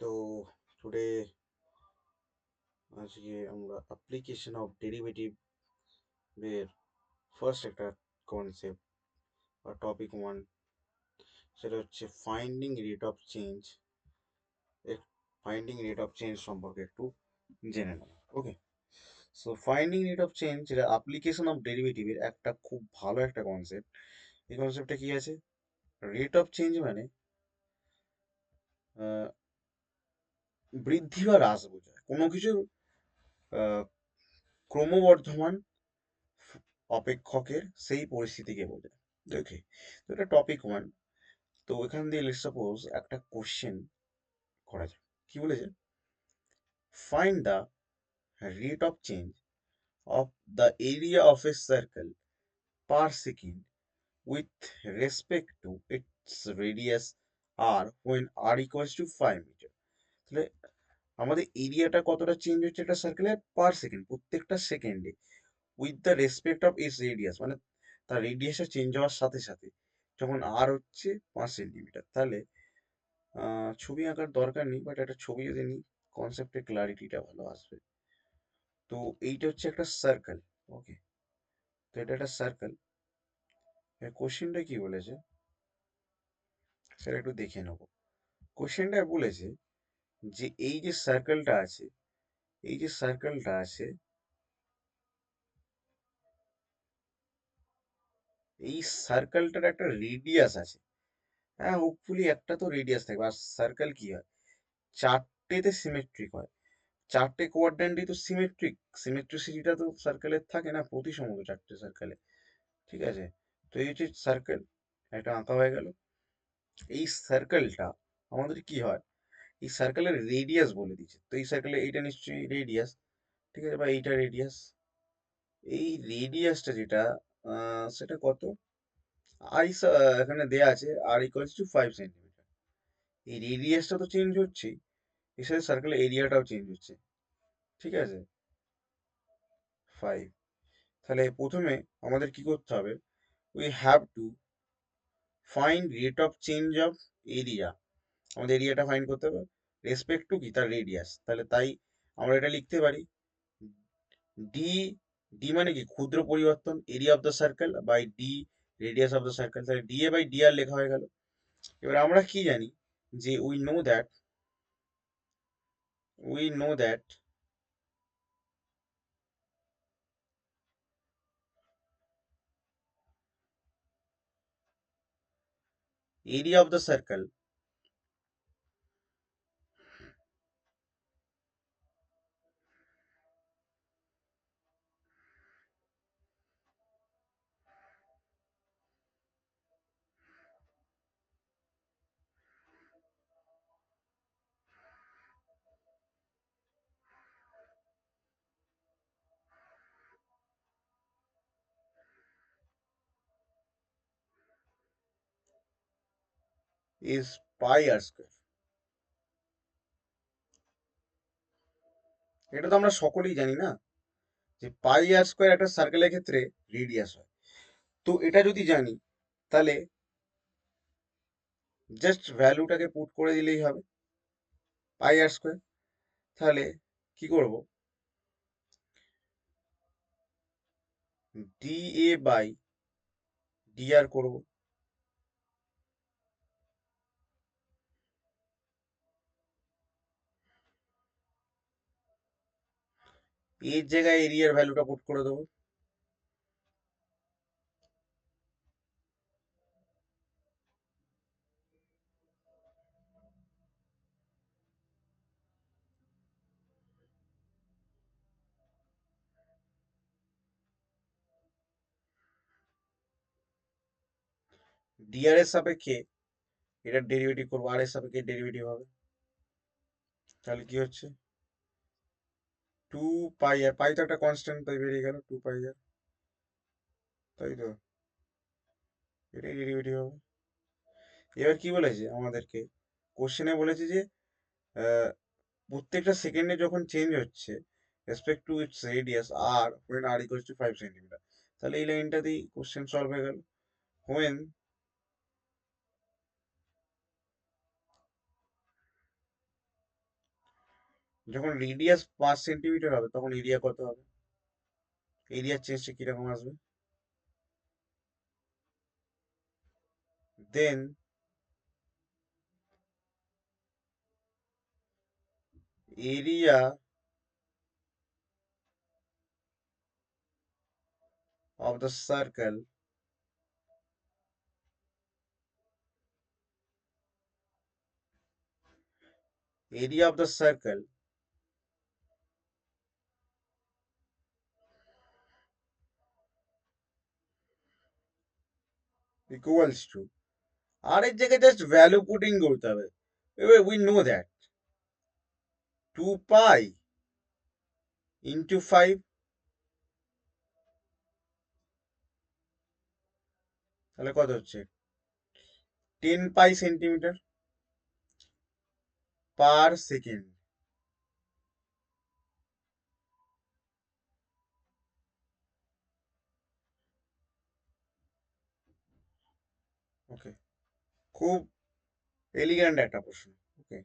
তো টুডে আজকে আমরা অ্যাপ্লিকেশন অফ ডেরিভেটিভ এর ফার্স্ট একটা কনসেপ্ট বা টপিক ওয়ান, সেটা হচ্ছে ফাইন্ডিং রেট অফ চেঞ্জ সম্পর্কে একটু জেনে নেব। Okay, so finding rate of change যেটা অ্যাপ্লিকেশন অফ ডেরিভেটিভের একটা খুব ভালো একটা কনসেপ্ট। এই কনসেপ্টটা কি আছে? রেট অফ চেঞ্জ মানে আহ, বৃদ্ধি বা হ্রাস বোঝায় কোনো কিছু ক্রমবর্ধমান অপেক্ষকের সেই পরিস্থিতিকে বোঝায়। ওকে, তো এটা টপিক ওয়ান। তো এখান দিয়ে লেটস সাপোজ একটা কোশ্চেন করা যাক। কি বলেছে? Find the rate of change of the area of a circle per second with respect to its radius r when r equals to 5 metre. তাহলে আমাদের এরিয়াটা কতটা চেঞ্জ হচ্ছে একটা সার্কেলের পার সেকেন্ড, প্রত্যেকটা সেকেন্ডে, with the respect of its radius মানে তার রেডিয়াসটা চেঞ্জ হওয়ার সাথে সাথে, যখন আর হচ্ছে 5 সেন্টিমিটার। তাহলে ছবি আঁকার দরকার নেই, বাট একটা ছবি যদি নিই কনসেপ্টের ক্লারিটিটা ভালো আসবে। তো এইটা হচ্ছে একটা সার্কেল। ওকে, তো এটা একটা সার্কেল। কোশ্চেনটা কি বলেছে সেটা একটু দেখে নেবো। কোশ্চেনটা বলেছে যে এই যে সার্কেলটা আছে এই সার্কেলটার একটা রেডিয়াস আছে। হ্যাঁ, হোপফুলি একটা তো রেডিয়াস থাকবে। আর সার্কেল কি হয়, চারটেতে সিমেট্রিক হয়। চারটে কোয়াড্র্যান্টই তো সিমেট্রিক। সিমেট্রিসিটিটা তো সার্কেলের থাকে না প্রতিসমত চারটে সার্কেলে। ঠিক আছে, তো এই হচ্ছে সার্কেল, একটা আঁকা হয়ে গেল। এই সার্কেলটা আমাদের কি হয়, এই সার্কেলের রেডিয়াস বলে দিচ্ছে। তো এই সার্কেলে এইটা নিশ্চয়ই রেডিয়াস, ঠিক আছে, বা এইটা রেডিয়াস। এই রেডিয়াসটা যেটা সেটা কত, এখানে দেয়া আছে আর ইকুয়ালস টু 5 সেন্টিমিটার। এই রেডিয়াসটা তো চেঞ্জ হচ্ছেই, এর সাথে সার্কেলের এরিয়াটাও চেঞ্জ হচ্ছে। ঠিক আছে, 5। তাহলে প্রথমে আমাদের কি করতে হবে, we have to find rate of change of area. আমাদের এরিয়াটা ফাইন্ড করতে হবে রেসপেক্ট টু কি, তার রেডিয়াস। তাহলে তাই আমরা এটা লিখতে পারি ডি। ডি মানে কি, ক্ষুদ্র পরিবর্তন, area of the circle by d radius of the circle. তাহলে d a by d r লেখা হয়ে গেল। এবার আমরা কি জানি যে we know that area of the circle is pi r square. এটা তো আমরা সকলেই জানি না, যে পাই আর স্কোয়ার একটা সার্কেলের ক্ষেত্রে রেডিয়াস হয়। তো এটা যদি জানি, তাহলে জাস্ট ভ্যালুটাকে পুট করে দিলেই হবে, পাই আর স্কোয়ার। তাহলে কি করব, ডি এ বাই ডি আর করবো। এর জায়গায় এরিয়ার ভ্যালুটা পুট করে দেবো। ডি আর এর সাপেক্ষে এটার ডেরিভেটিভ করবো, আর এর সাপেক্ষে ডেরিভেটিভ হবে। তাহলে কি হচ্ছে, 2 পাই আর, পাই তো একটা কনস্ট্যান্ট, তাই বেরিয়ে গেল 2 পাই আর। তাই তো, এটাই ডেরিভেটিভ হবে। এবার কি বলেছে আমাদেরকে, কোশ্চেনে বলেছে যে আহ, প্রত্যেকটা সেকেন্ডে যখন চেঞ্জ হচ্ছে respect to its radius r when r equals to 5 centimetre. তাহলে এই লাইনটা দিয়ে কোশ্চেন সলভ হয়ে গেল। হোয়েন যখন রেডিয়াস 5 সেন্টিমিটার হবে তখন এরিয়া কত হবে? এরিয়ার চেঞ্জটা কিরকম আসবে? Then area of the circle area of the circle equals to আর এর জায়গায় জাস্ট ভ্যালু পুটিং করতে হবে। এবার we know that 2 pi into 5, তাহলে কত হচ্ছে? 10 পাই সেন্টিমিটার পার সেকেন্ড। ওকে, খুব এলিগ্যান্ট একটা প্রশ্ন। ওকে,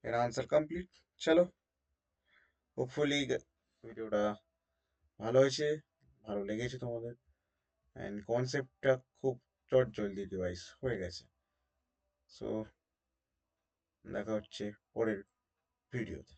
এর আনসার কমপ্লিট। চলো, হোপফুলি ভিডিওটা ভালো হয়েছে, ভালো লেগেছে তোমাদের, অ্যান্ড কনসেপ্টটা খুব চট জলদি ডিভাইস হয়ে গেছে। সো দেখা হচ্ছে পরের ভিডিওতে।